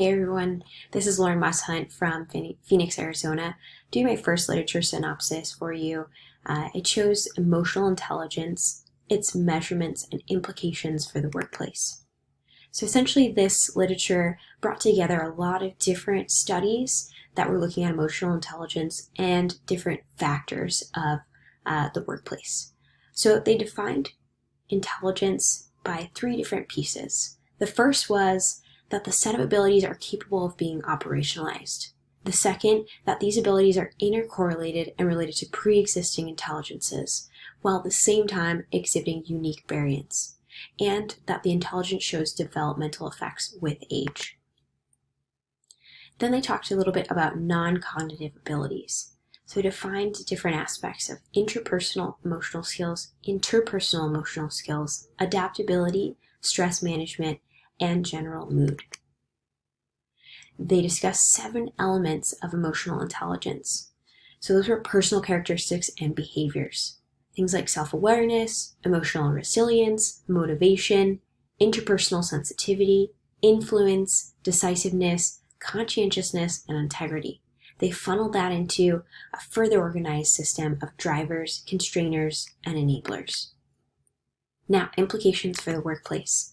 Hey everyone, this is Lauren Moss-Hunt from Phoenix, Arizona, doing my first literature synopsis for you. It shows emotional intelligence, its measurements, and implications for the workplace. So essentially, this literature brought together a lot of different studies that were looking at emotional intelligence and different factors of the workplace. So they defined intelligence by three different pieces. The first was that the set of abilities are capable of being operationalized. The second, that these abilities are intercorrelated and related to pre-existing intelligences, while at the same time exhibiting unique variance, and that the intelligence shows developmental effects with age. Then they talked a little bit about non-cognitive abilities. So defined different aspects of interpersonal emotional skills, interpersonal emotional skills, adaptability, stress management, and general mood. They discussed 7 elements of emotional intelligence. So those were personal characteristics and behaviors. Things like self-awareness, emotional resilience, motivation, interpersonal sensitivity, influence, decisiveness, conscientiousness, and integrity. They funneled that into a further organized system of drivers, constrainers, and enablers. Now, implications for the workplace.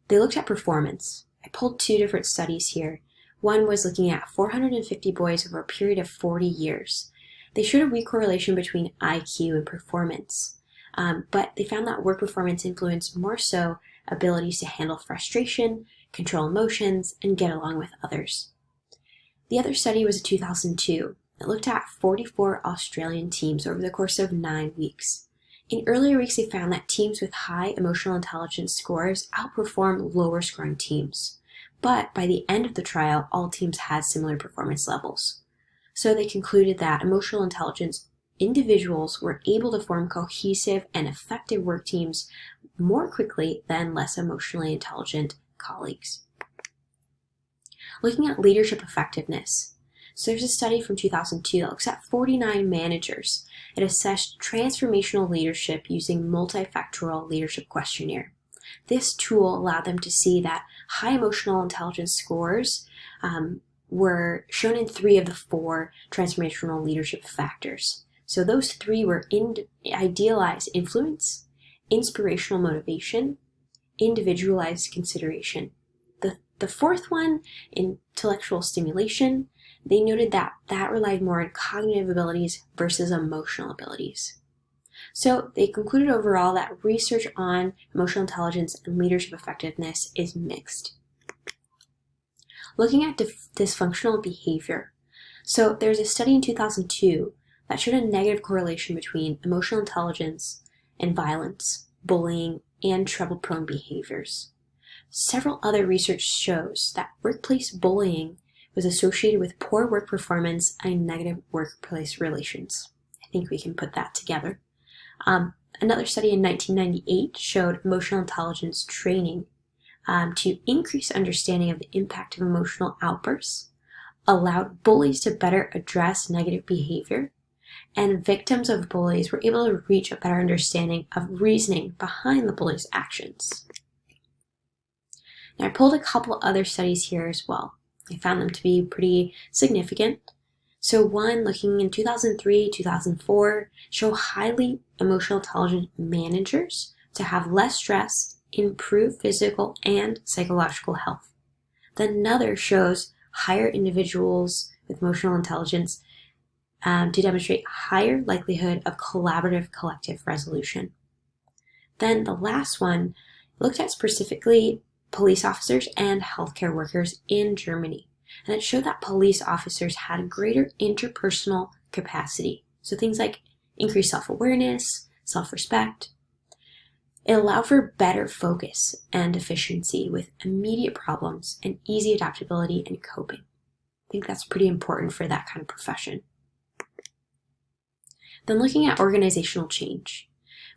They looked at performance. I pulled 2 different studies here. One was looking at 450 boys over a period of 40 years. They showed a weak correlation between IQ and performance, but they found that work performance influenced more so abilities to handle frustration, control emotions, and get along with others. The other study was a 2002. It looked at 44 Australian teams over the course of 9 weeks. In earlier weeks, they found that teams with high emotional intelligence scores outperformed lower scoring teams. But by the end of the trial, all teams had similar performance levels. So they concluded that emotional intelligence individuals were able to form cohesive and effective work teams more quickly than less emotionally intelligent colleagues. Looking at leadership effectiveness. So there's a study from 2002 that looks at 49 managers. It assessed transformational leadership using multifactorial leadership questionnaire. This tool allowed them to see that high emotional intelligence scores were shown in 3 of the 4 transformational leadership factors. So those 3 were idealized influence, inspirational motivation, individualized consideration. The 4th one, intellectual stimulation, they noted that relied more on cognitive abilities versus emotional abilities. So they concluded overall that research on emotional intelligence and leadership effectiveness is mixed. Looking at dysfunctional behavior. So there's a study in 2002 that showed a negative correlation between emotional intelligence and violence, bullying, and trouble-prone behaviors. Several other research shows that workplace bullying was associated with poor work performance and negative workplace relations. I think we can put that together. Another study in 1998 showed emotional intelligence training to increase understanding of the impact of emotional outbursts, allowed bullies to better address negative behavior, and victims of bullies were able to reach a better understanding of reasoning behind the bully's actions. Now, I pulled a couple other studies here as well. I found them to be pretty significant. So one looking in 2003, 2004, show highly emotional intelligent managers to have less stress, improve physical and psychological health. Then another shows higher individuals with emotional intelligence to demonstrate higher likelihood of collaborative collective resolution. Then the last one looked at specifically police officers and healthcare workers in Germany. And it showed that police officers had greater interpersonal capacity. So things like increased self-awareness, self-respect. It allowed for better focus and efficiency with immediate problems and easy adaptability and coping. I think that's pretty important for that kind of profession. Then looking at organizational change.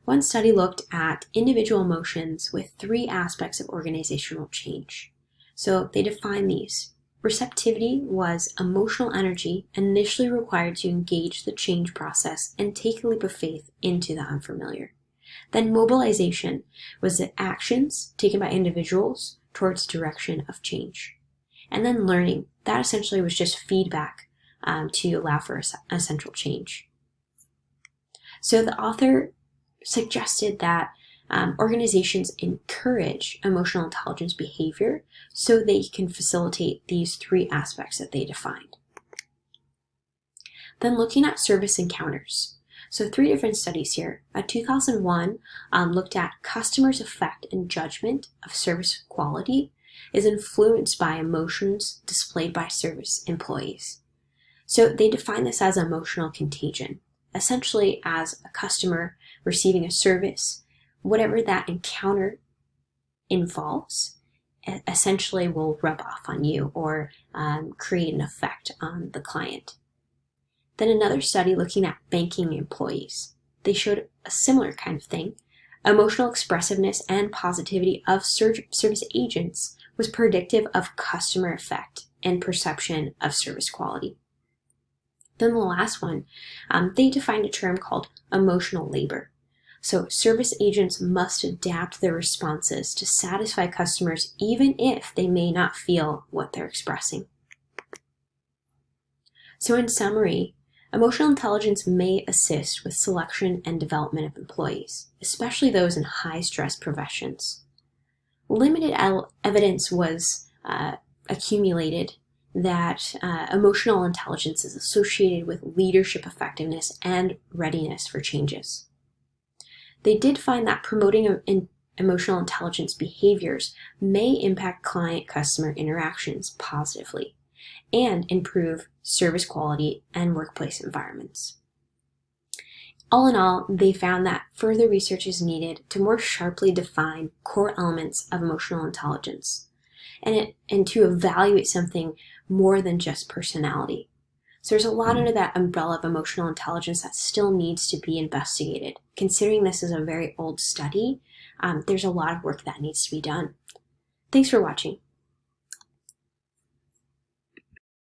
One study looked at individual emotions with 3 aspects of organizational change. So they defined these. Receptivity was emotional energy initially required to engage the change process and take a leap of faith into the unfamiliar. Then mobilization was the actions taken by individuals towards direction of change. And then learning, that essentially was just feedback to allow for a central change. So the author suggested that organizations encourage emotional intelligence behavior so they can facilitate these 3 aspects that they defined. Then looking at service encounters. So 3 different studies here. 2001 looked at customers' effect and judgment of service quality is influenced by emotions displayed by service employees. So they define this as emotional contagion, essentially as a customer receiving a service, whatever that encounter involves, essentially will rub off on you or create an effect on the client. Then another study looking at banking employees. They showed a similar kind of thing. Emotional expressiveness and positivity of service agents was predictive of customer effect and perception of service quality. Then the last one, they defined a term called emotional labor. So service agents must adapt their responses to satisfy customers even if they may not feel what they're expressing. So in summary, emotional intelligence may assist with selection and development of employees, especially those in high-stress professions. Limited evidence was accumulated that emotional intelligence is associated with leadership effectiveness and readiness for changes. They did find that promoting emotional intelligence behaviors may impact client-customer interactions positively and improve service quality and workplace environments. All in all, they found that further research is needed to more sharply define core elements of emotional intelligence and to evaluate something more than just personality. So there's a lot under that umbrella of emotional intelligence that still needs to be investigated. Considering this is a very old study, there's a lot of work that needs to be done. Thanks for watching.